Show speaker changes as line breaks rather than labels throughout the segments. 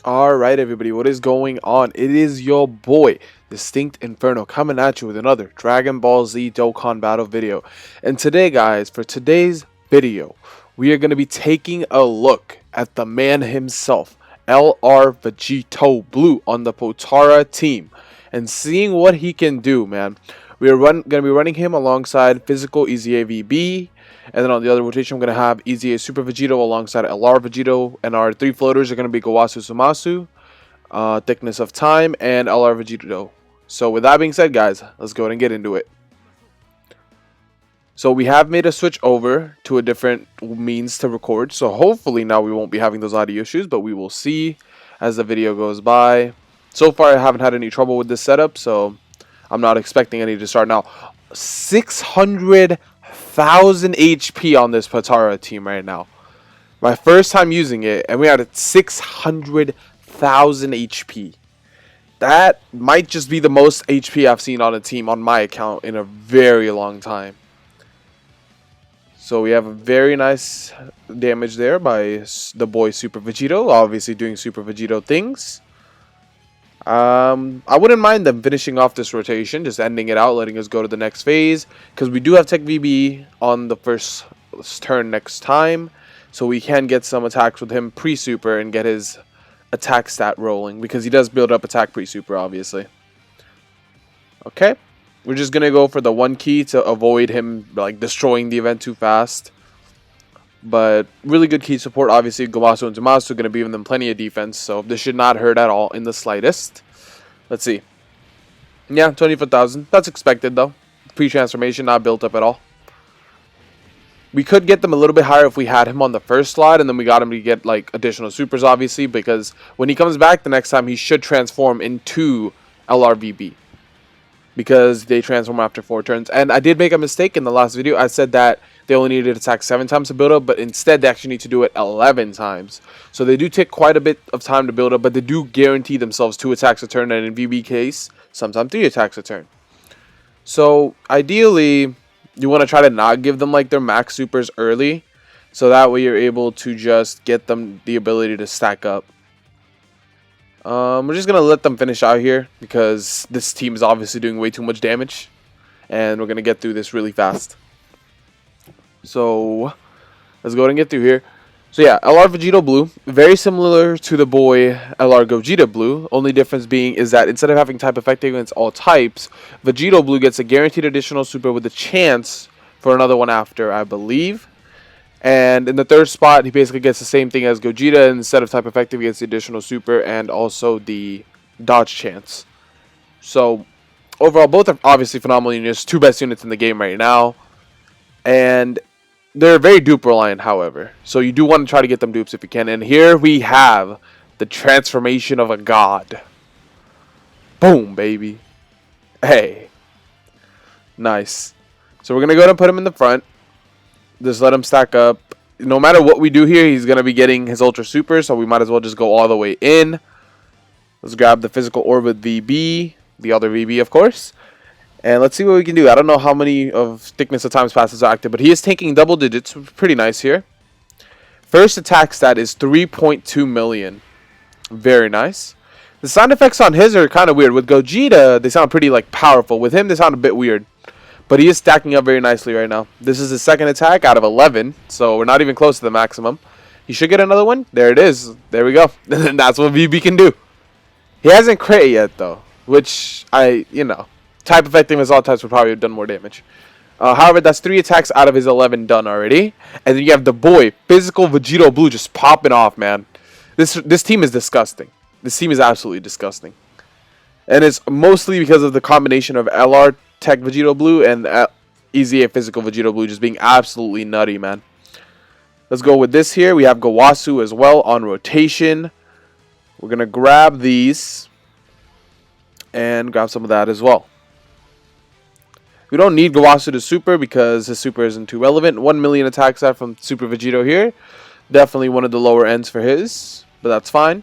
Alright everybody, what is going on? It is your boy, Distinct Inferno, coming at you with another Dragon Ball Z Dokkan battle video. And today guys, for today's video, we are going to be taking a look at the man himself, LR Vegito Blue on the Potara team, and seeing what he can do, man. We are going to be running him alongside Physical EZA VB. And then on the other rotation, I'm going to have EZA Super Vegito alongside LR Vegito. And our three floaters are going to be Gowasu Sumasu, Thickness of Time, and LR Vegito. So with that being said, guys, let's go ahead and get into it. So we have made a switch over to a different means to record. So hopefully now we won't be having those audio issues, but we will see as the video goes by. So far, I haven't had any trouble with this setup, so I'm not expecting any to start now. 600,000 HP on this Potara team right now. My first time using it, and we had 600,000 HP. That might just be the most HP I've seen on a team on my account in a very long time. So we have a very nice damage there by the boy Super Vegito, obviously doing Super Vegito things. I wouldn't mind them finishing off this rotation, just ending it out, letting us go to the next phase, because we do have Tech VB on the first turn next time, so we can get some attacks with him pre-super and get his attack stat rolling, because he does build up attack pre-super, obviously. Okay, we're just gonna go for the one key to avoid him like destroying the event too fast. But really good key support. Obviously, Gowasu and Zamasu are going to be giving them plenty of defense, so this should not hurt at all in the slightest. Let's see. Yeah, 24,000. That's expected, though. Pre-transformation, not built up at all. We could get them a little bit higher if we had him on the first slot, and then we got him to get like additional supers, obviously, because when he comes back the next time, he should transform into LRVB. Because they transform after 4 turns. And I did make a mistake in the last video. I said that they only needed to attack 7 times to build up, but instead they actually need to do it 11 times. So they do take quite a bit of time to build up, but they do guarantee themselves 2 attacks a turn, and in VB case, sometimes 3 attacks a turn. So ideally, you want to try to not give them like their max supers early, so that way you're able to just get them the ability to stack up. We're just going to let them finish out here because this team is obviously doing way too much damage. And we're going to get through this really fast. So, let's go ahead and get through here. So yeah, LR Vegito Blue, very similar to the boy LR Gogeta Blue. Only difference being is that instead of having type effect against all types, Vegito Blue gets a guaranteed additional super with a chance for another one after, I believe. And in the third spot, he basically gets the same thing as Gogeta. Instead of type effective, he gets the additional super and also the dodge chance. So, overall, both are obviously phenomenal units. 2 best units in the game right now. And they're very dupe reliant, however. So, you do want to try to get them dupes if you can. And here we have the transformation of a god. Boom, baby. Hey. Nice. So, we're going to go ahead and put him in the front. Just let him stack up. No matter what we do here, he's going to be getting his Ultra Super, so we might as well just go all the way in. Let's grab the Physical Orbit VB, the other VB, of course. And let's see what we can do. I don't know how many of Thickness of Time's passes are active, but he is taking double digits. Pretty nice here. First attack stat is 3.2 million. Very nice. The sound effects on his are kind of weird. With Gogeta, they sound pretty like powerful. With him, they sound a bit weird. But he is stacking up very nicely right now. This is his second attack out of 11. So we're not even close to the maximum. He should get another one. There it is. There we go. And that's what VB can do. He hasn't crit yet, though. Which, type effectiveness all types would probably have done more damage. However, that's 3 attacks out of his 11 done already. And then you have the boy, Physical Vegito Blue, just popping off, man. This team is disgusting. This team is absolutely disgusting. And it's mostly because of the combination of LR Tech Vegito Blue and EZA Physical Vegito Blue just being absolutely nutty, man. Let's go with this here. We have Gowasu as well on rotation. We're going to grab these and grab some of that as well. We don't need Gowasu to super because his super isn't too relevant. 1 million attack stat from Super Vegito here. Definitely one of the lower ends for his, but that's fine.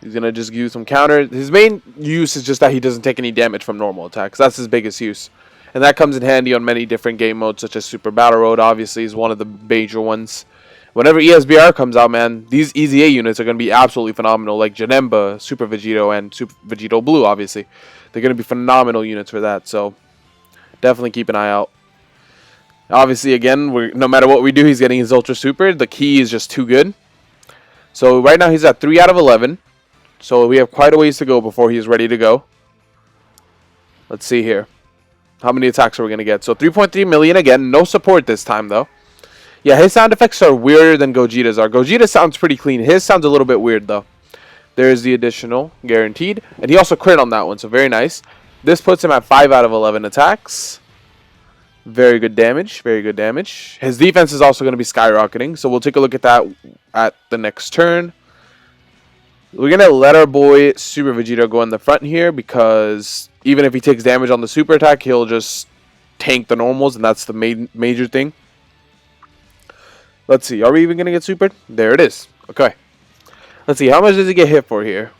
He's going to just use some counter. His main use is just that he doesn't take any damage from normal attacks. That's his biggest use. And that comes in handy on many different game modes, such as Super Battle Road, obviously, is one of the major ones. Whenever ESBR comes out, man, these EZA units are going to be absolutely phenomenal. Like Janemba, Super Vegito, and Super Vegito Blue, obviously. They're going to be phenomenal units for that. So definitely keep an eye out. Obviously, again, no matter what we do, he's getting his Ultra Super. The key is just too good. So right now he's at 3 out of 11. So we have quite a ways to go before he's ready to go. Let's see here. How many attacks are we going to get? So 3.3 million again. No support this time, though. Yeah, his sound effects are weirder than Gogeta's are. Gogeta sounds pretty clean. His sounds a little bit weird, though. There's the additional guaranteed. And he also crit on that one, so very nice. This puts him at 5 out of 11 attacks. Very good damage. Very good damage. His defense is also going to be skyrocketing, so we'll take a look at that at the next turn. We're going to let our boy Super Vegito go in the front here because even if he takes damage on the super attack, he'll just tank the normals, and that's the major thing. Let's see. Are we even going to get supered? There it is. Okay. Let's see. How much does he get hit for here?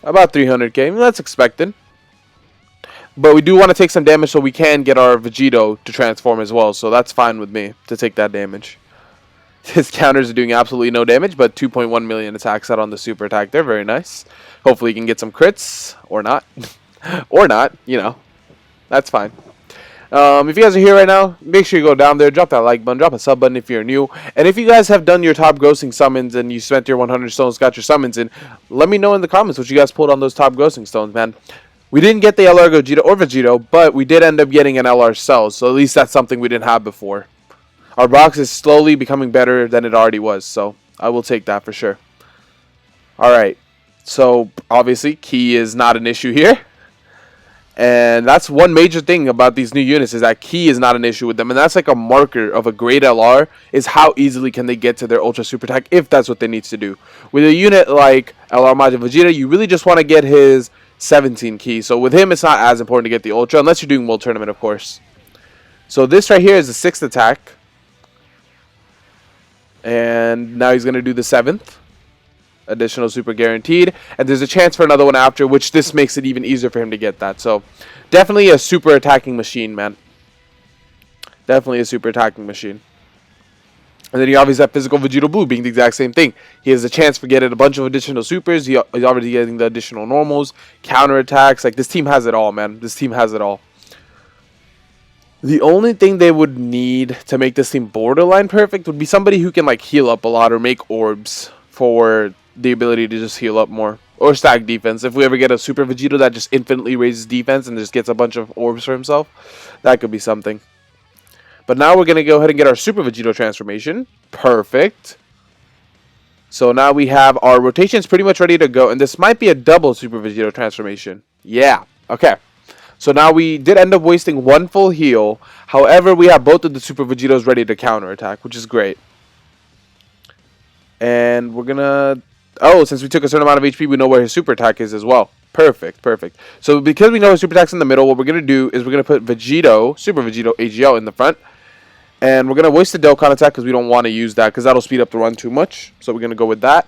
About 300k. That's expected. But we do want to take some damage so we can get our Vegito to transform as well. So that's fine with me to take that damage. His counters are doing absolutely no damage, but 2.1 million attacks out on the super attack. They're very nice. Hopefully he can get some crits. Or not. Or not. You know. That's fine. If you guys are here right now, make sure you go down there, drop that like button, drop a sub button if you're new. And if you guys have done your top grossing summons and you spent your 100 stones, got your summons in, let me know in the comments what you guys pulled on those top grossing stones, man. We didn't get the LR Gogeta or Vegito, but we did end up getting an LR Cell, so at least that's something we didn't have before. Our box is slowly becoming better than it already was, so I will take that for sure. Alright, so obviously key is not an issue here. And that's one major thing about these new units is that key is not an issue with them. And that's like a marker of a great LR is how easily can they get to their Ultra Super Attack if that's what they need to do. With a unit like LR Majin Vegeta, you really just want to get his 17 key. So with him, it's not as important to get the Ultra unless you're doing World Tournament, of course. So this right here is the 6th attack. And now he's going to do the 7th. Additional super guaranteed, and there's a chance for another one after, which this makes it even easier for him to get that. So definitely a super attacking machine, man. Definitely a super attacking machine. And then you obviously have physical Vegito Blue being the exact same thing. He has a chance for getting a bunch of additional supers. He's already getting the additional normals, counter attacks. Like, this team has it all, man. This team has it all. The only thing they would need to make this team borderline perfect would be somebody who can like heal up a lot or make orbs for the ability to just heal up more. Or stack defense. If we ever get a Super Vegito that just infinitely raises defense and just gets a bunch of orbs for himself, that could be something. But now we're going to go ahead and get our Super Vegito transformation. Perfect. So now we have our rotations pretty much ready to go. And this might be a double Super Vegito transformation. Yeah. Okay. So now we did end up wasting one full heal. However, we have both of the Super Vegitos ready to counterattack, which is great. And we're going to... Oh, since we took a certain amount of HP, we know where his super attack is as well. Perfect, perfect. So because we know his super attack's in the middle, what we're going to do is we're going to put Vegito, Super Vegito AGL in the front. And we're going to waste the Dokkan attack because we don't want to use that because that'll speed up the run too much. So we're going to go with that.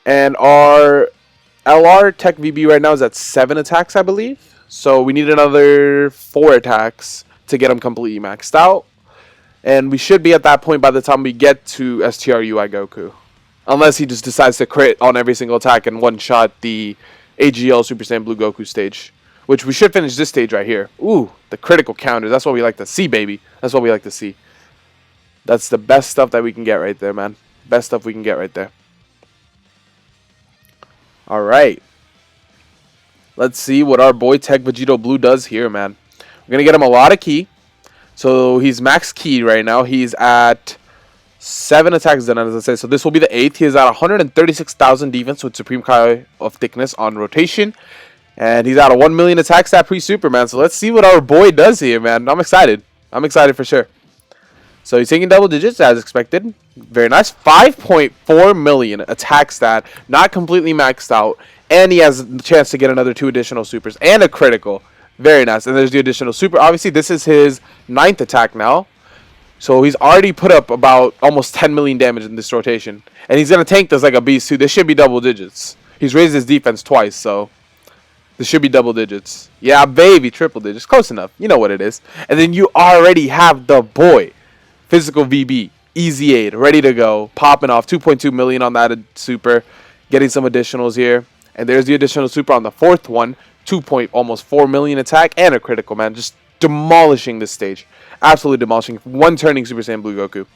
And our LR Tech VB right now is at 7 attacks, I believe. So we need another 4 attacks to get him completely maxed out. And we should be at that point by the time we get to STRUI Goku. Unless he just decides to crit on every single attack and one-shot the AGL Super Saiyan Blue Goku stage. Which we should finish this stage right here. Ooh, the critical counters. That's what we like to see, baby. That's what we like to see. That's the best stuff that we can get right there, man. Best stuff we can get right there. Alright. Let's see what our boy Tech Vegito Blue does here, man. We're going to get him a lot of ki. So he's max ki right now. He's at 7 attacks done, as I said. So this will be the 8th. He is at 136,000 defense with Supreme Kai of thickness on rotation. And he's at a 1 million attack stat pre-Superman. So let's see what our boy does here, man. I'm excited. I'm excited for sure. So he's taking double digits as expected. Very nice. 5.4 million attack stat. Not completely maxed out. And he has the chance to get another 2 additional supers. And a critical. Very nice. And there's the additional super. Obviously, this is his 9th attack now. So he's already put up about almost 10 million damage in this rotation. And he's going to tank this like a beast too. This should be double digits. He's raised his defense twice, so this should be double digits. Yeah, baby, triple digits. Close enough. You know what it is. And then you already have the boy, Physical VB. Easy 8, ready to go. Popping off 2.2 million on that super. Getting some additionals here. And there's the additional super on the fourth one. Almost 4 million attack and a critical, man. Just demolishing this stage. Absolutely demolishing. One turning Super Saiyan Blue Goku.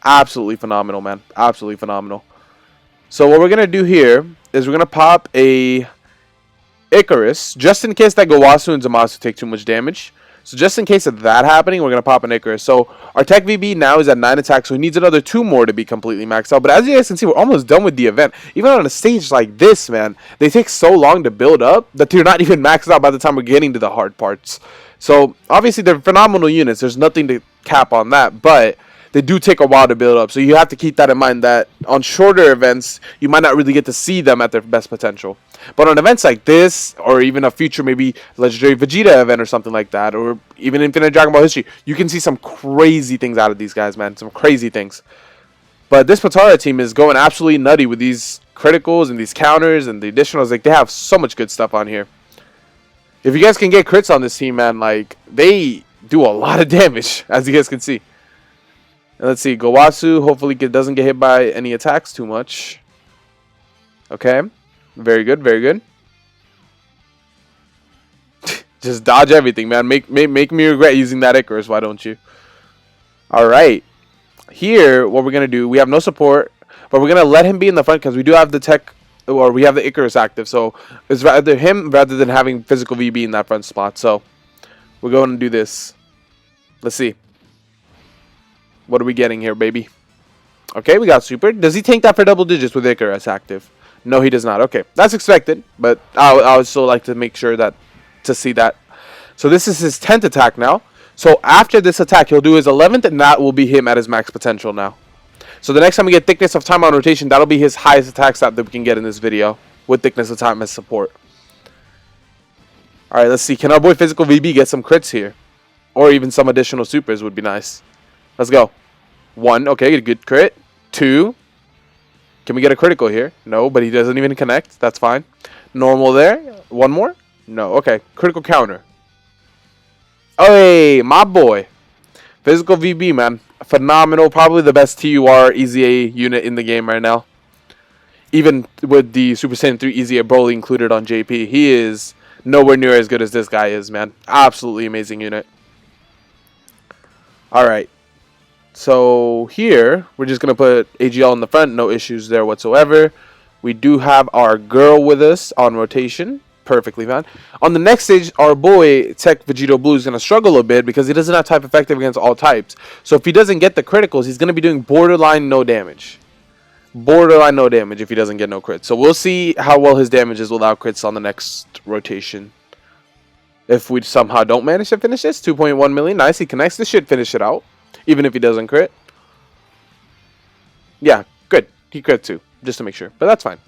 Absolutely phenomenal, man. Absolutely phenomenal. So what we're going to do here is we're going to pop a Icarus, just in case that Gowasu and Zamasu take too much damage. So just in case of that happening, we're going to pop an Icarus. So our Tech VB now is at 9 attacks, so he needs another 2 more to be completely maxed out. But as you guys can see, we're almost done with the event. Even on a stage like this, man, they take so long to build up that they're not even maxed out by the time we're getting to the hard parts. So obviously they're phenomenal units. There's nothing to cap on that, but they do take a while to build up. So you have to keep that in mind, that on shorter events, you might not really get to see them at their best potential. But on events like this, or even a future maybe Legendary Vegeta event or something like that, or even Infinite Dragon Ball History, you can see some crazy things out of these guys, man. Some crazy things. But this Potara team is going absolutely nutty with these criticals and these counters and the additionals. Like, they have so much good stuff on here. If you guys can get crits on this team, man, like, they do a lot of damage, as you guys can see. And let's see, Gowasu hopefully doesn't get hit by any attacks too much. Okay, very good, very good. Just dodge everything, man. Make me regret using that Icarus, why don't you? Alright, here, what we're going to do, we have no support, but we're going to let him be in the front because we do have the tech, or we have the Icarus active. So it's rather him rather than having physical VB in that front spot. So we're going to do this. Let's see. What are we getting here, baby? Okay, we got super. Does he tank that for double digits with Icarus active? No, he does not. Okay, that's expected, but I would still like to make sure to see that. So this is his 10th attack now. So after this attack, he'll do his 11th, and that will be him at his max potential now. So the next time we get thickness of time on rotation, that'll be his highest attack stat that we can get in this video with thickness of time as support. All right, let's see. Can our boy Physical VB get some crits here? Or even some additional supers would be nice. Let's go. 1. Okay, a good crit. 2. Can we get a critical here? No, but he doesn't even connect. That's fine. Normal there. 1 more? No. Okay. Critical counter. Oh, hey, my boy. Physical VB, man. Phenomenal. Probably the best TUR EZA unit in the game right now. Even with the Super Saiyan 3 EZA Broly included on JP, he is nowhere near as good as this guy is, man. Absolutely amazing unit. Alright. So here, we're just going to put AGL in the front. No issues there whatsoever. We do have our girl with us on rotation. Perfectly fine. On the next stage, our boy Tech Vegito Blue is going to struggle a bit because he doesn't have type effective against all types. So if he doesn't get the criticals, he's going to be doing borderline no damage. Borderline no damage if he doesn't get no crits. So we'll see how well his damage is without crits on the next rotation. If we somehow don't manage to finish this, 2.1 million. Nice, he connects. This should finish it out. Even if he doesn't crit. Yeah, good. He crit too, just to make sure. But that's fine.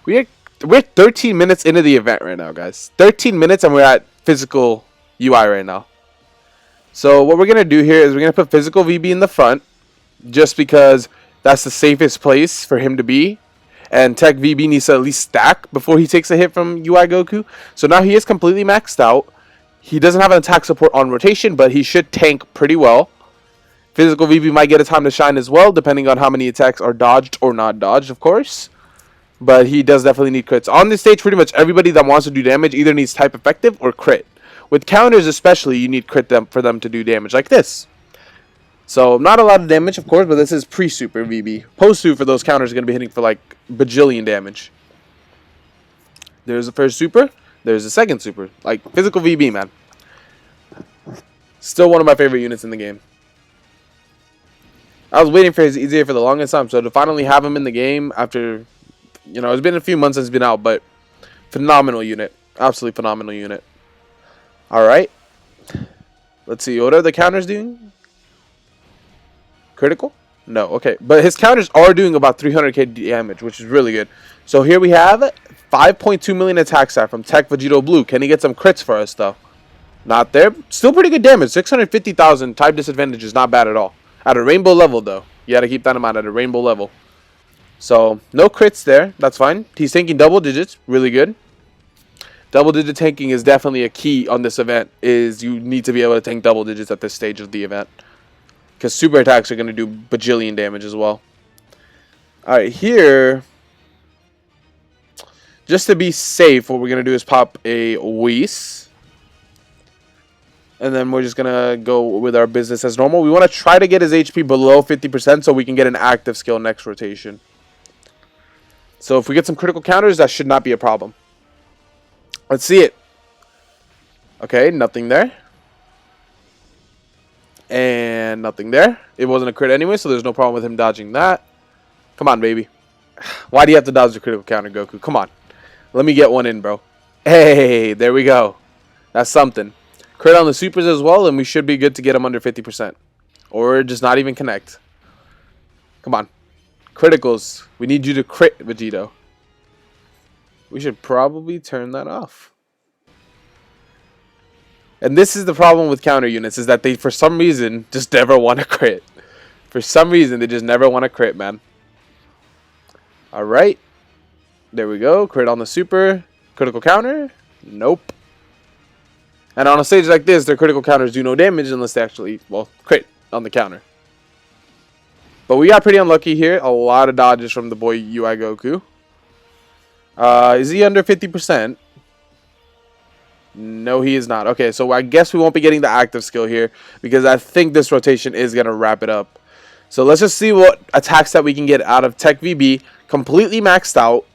We're 13 minutes into the event right now, guys. 13 minutes and we're at physical UI right now. So what we're going to do here is we're going to put physical VB in the front. Just because that's the safest place for him to be. And Tech VB needs to at least stack before he takes a hit from UI Goku. So now he is completely maxed out. He doesn't have an attack support on rotation, but he should tank pretty well. Physical VB might get a time to shine as well, depending on how many attacks are dodged or not dodged, of course. But he does definitely need crits. On this stage, pretty much everybody that wants to do damage either needs type effective or crit. With counters especially, you need crit for them to do damage, like this. So, not a lot of damage, of course, but this is pre-super VB. Post-super for those counters are going to be hitting for like bajillion damage. There's the first super. There's the second super. Like, physical VB, man. Still one of my favorite units in the game. I was waiting for his EZA for the longest time, so to finally have him in the game after, you know, it's been a few months since he's been out, but phenomenal unit. Absolutely phenomenal unit. Alright. Let's see, what are the counters doing? Critical? No, okay. But his counters are doing about 300k damage, which is really good. So here we have 5.2 million attack stat from Tech Vegito Blue. Can he get some crits for us, though? Not there. Still pretty good damage. 650,000 type disadvantage is not bad at all. At a rainbow level, though. You got to keep that in mind, at a rainbow level. So, no crits there. That's fine. He's tanking double digits. Really good. Double digit tanking is definitely a key on this event. Is you need to be able to tank double digits at this stage of the event. because super attacks are going to do bajillion damage as well. Alright, here, just to be safe, what we're going to do is pop a Whis. And then we're just going to go with our business as normal. We want to try to get his HP below 50% so we can get an active skill next rotation. So if we get some critical counters, that should not be a problem. Let's see it. Okay, nothing there. And nothing there. It wasn't a crit anyway, so there's no problem with him dodging that. Come on, baby. Why do you have to dodge the critical counter, Goku? Come on. Let me get one in, bro. Hey, there we go. That's something. Crit on the supers as well, and we should be good to get him under 50%. Or just not even connect. Come on. Criticals. We need you to crit, Vegito. We should probably turn that off. And this is the problem with counter units, is that they, for some reason, just never want to crit. For some reason, they just never want to crit, man. Alright. There we go. Crit on the super. Critical counter? Nope. And on a stage like this, their critical counters do no damage unless they actually, well, crit on the counter. But we got pretty unlucky here. A lot of dodges from the boy UI Goku. Is he under 50%? No, he is not. Okay, so I guess we won't be getting the active skill here because I think this rotation is going to wrap it up. So let's just see what attacks that we can get out of Tech VB completely maxed out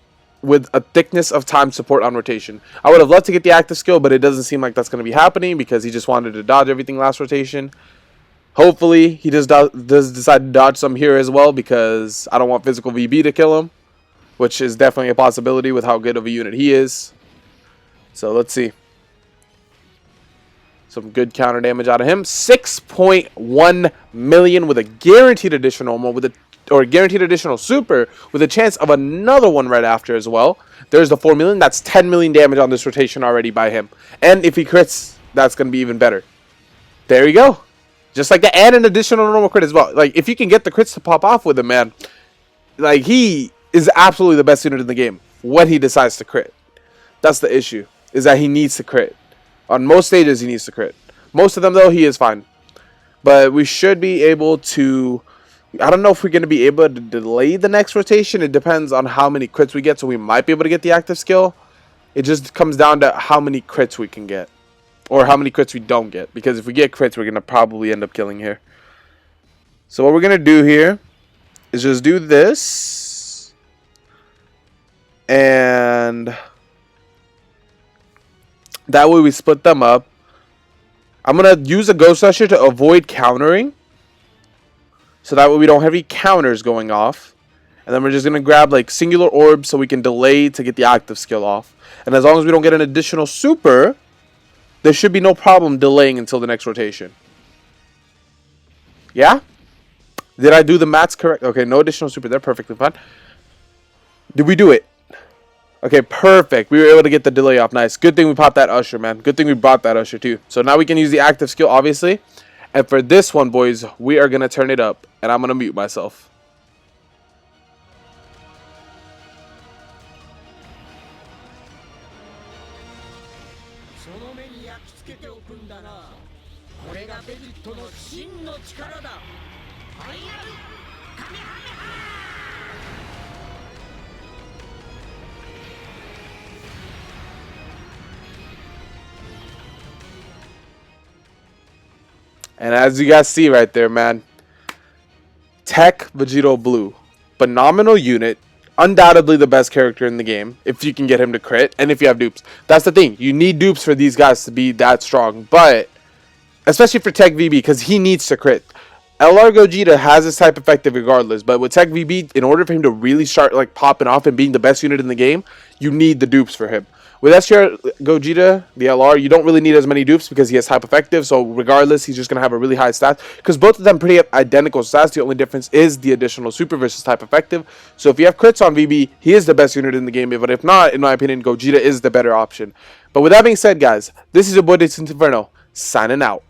with a thickness of time support on rotation. I would have loved to get the active skill, but it doesn't seem like that's going to be happening because he just wanted to dodge everything last rotation. Hopefully, he does decide to dodge some here as well because I don't want physical VB to kill him, which is definitely a possibility with how good of a unit he is. So let's see. Some good counter damage out of him. 6.1 million with a guaranteed additional normal or guaranteed additional super with a chance of another one right after as well. There's the 4 million. That's 10 million damage on this rotation already by him. And if he crits, that's going to be even better. There you go. Just like that, and an additional normal crit as well. Like, if you can get the crits to pop off with him, man, like, he is absolutely the best unit in the game when he decides to crit. That's the issue, is that he needs to crit. On most stages, he needs to crit. Most of them, though, he is fine. But we should be able to... I don't know if we're going to be able to delay the next rotation. It depends on how many crits we get, so we might be able to get the active skill. It just comes down to how many crits we can get. Or how many crits we don't get. Because if we get crits, we're going to probably end up killing here. So what we're going to do here is just do this. And... that way we split them up. I'm going to use a Ghost Usher to avoid countering. So that way we don't have any counters going off. And then we're just going to grab like singular orbs so we can delay to get the active skill off. And as long as we don't get an additional super, there should be no problem delaying until the next rotation. Yeah? Did I do the maths correct? Okay, no additional super. They're perfectly fine. Did we do it? Okay, perfect. We were able to get the delay off. Nice. Good thing we popped that Usher, man. Good thing we brought that Usher, too. So now we can use the active skill, obviously. And for this one, boys, we are going to turn it up. And I'm going to mute myself. And as you guys see right there, man, Tech Vegito Blue. Phenomenal unit. Undoubtedly the best character in the game if you can get him to crit and if you have dupes. That's the thing. You need dupes for these guys to be that strong. But, especially for Tech VB, because he needs to crit. LR Gogeta has this type effective regardless. But with Tech VB, in order for him to really start like popping off and being the best unit in the game, you need the dupes for him. With SR Gogeta, the LR, you don't really need as many dupes because he has type effective. So regardless, he's just going to have a really high stat. Because both of them pretty identical stats. The only difference is the additional super versus type effective. So if you have crits on VB, he is the best unit in the game. But if not, in my opinion, Gogeta is the better option. But with that being said, guys, this is your boy Inferno, signing out.